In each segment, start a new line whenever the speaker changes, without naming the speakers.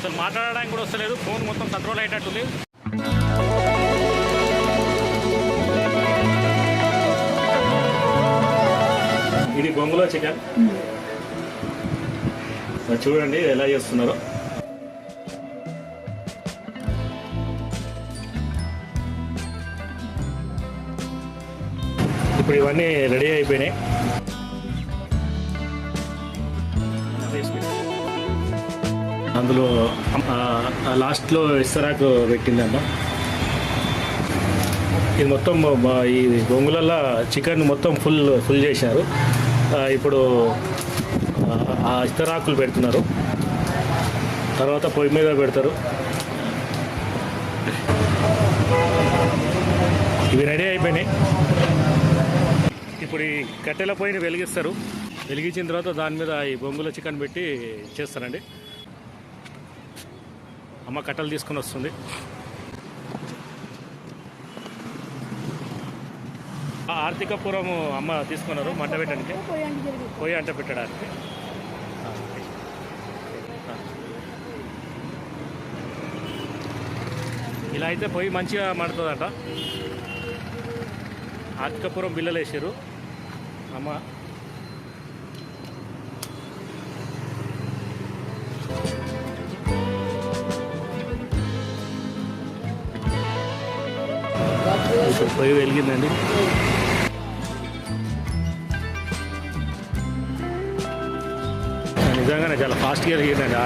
అసలు మాట్లాడడానికి కూడా వస్తలేదు, ఫోన్ మొత్తం కంట్రోల్ అయ్యేటట్టుంది. ఇది బొంగులో చికెన్ చూడండి ఎలా చేస్తున్నారో. ఇప్పుడు ఇవన్నీ రెడీ అయిపోయినాయి. అందులో లాస్ట్లో ఇస్తరాకు పెట్టిందమ్మ. ఇది మొత్తం ఈ బొంగులలో చికెన్ మొత్తం ఫుల్ చేశారు. ఇప్పుడు ఆ ఇస్తరాకులు పెడుతున్నారు, తర్వాత పొయ్యి మీద పెడతారు. ఇవి రెడీ అయిపోయినాయి. ఇప్పుడు ఈ కట్టెల పొయ్యిని వెలిగిస్తారు. వెలిగించిన తర్వాత దాని మీద ఈ బొంగుల చికెన్ పెట్టి చేస్తారండి. అమ్మ కట్టెలు తీసుకొని వస్తుంది. ఆర్థికపురం అమ్మ తీసుకున్నారు మంట పెట్టడానికి, పొయ్యి అంట పెట్టడానికి. ఇలా అయితే పొయ్యి మంచిగా మండుతుందట. ఆర్థికపురం బిల్లలు వేసారు అమ్మ. పొయ్యి వెలిగిందండి. నిజంగానే చాలా ఫాస్ట్గా వెలిగిందండి.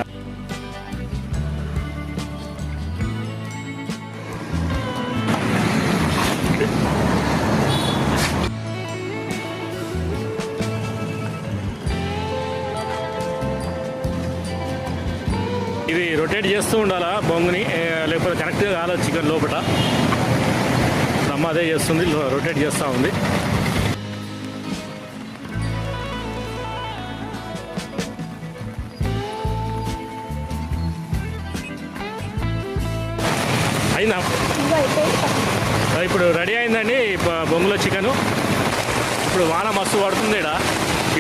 ఇవి రొటేట్ చేస్తూ ఉండాలా బొంగుని, లేకపోతే కరెక్ట్గా కాలేదు చికెన్ లోపల. అమ్మ అదే చేస్తుంది, రొటేట్ చేస్తూ ఉంది. అయిందా? ఇప్పుడు రెడీ అయిందండి బొంగులో చికెను. ఇప్పుడు వాన మస్తు పడుతుంది ఇక్కడ.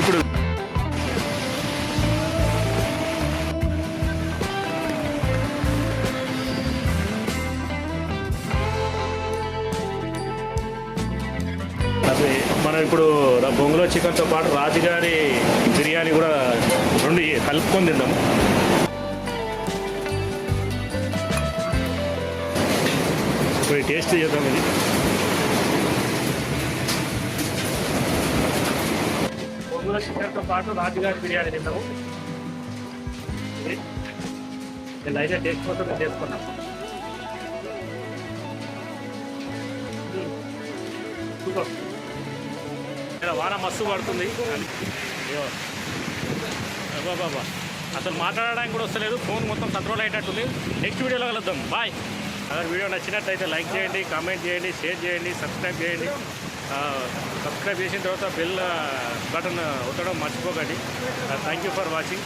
ఇప్పుడు అదే మనం ఇప్పుడు బొంగులో చికెన్తో పాటు రాజుగారి బిర్యానీ కూడా రెండు కలుపుకొని తిందాము. ఇప్పుడు టేస్ట్ చేద్దాం. ఇది బొంగులో చికెన్తో పాటు రాజుగారి బిర్యానీ తిందాము. నేను అయితే టేస్ట్ కోసం చేసుకున్నాం. వాన మస్తు పడుతుంది. బాబా అసలు మాట్లాడడానికి కూడా వస్తలేదు, ఫోన్ మొత్తం కంట్రోల్ అయ్యేటట్టుంది. నెక్స్ట్ వీడియోలో కలుద్దాం. బాయ్. అगर వీడియో నచ్చినట్లయితే లైక్ చేయండి, కామెంట్ చేయండి, షేర్ చేయండి, సబ్స్క్రైబ్ చేయండి. సబ్స్క్రైబ్ చేసిన తర్వాత బెల్ బటన్ ఒత్తడం మర్చిపోకండి. Thank you for watching.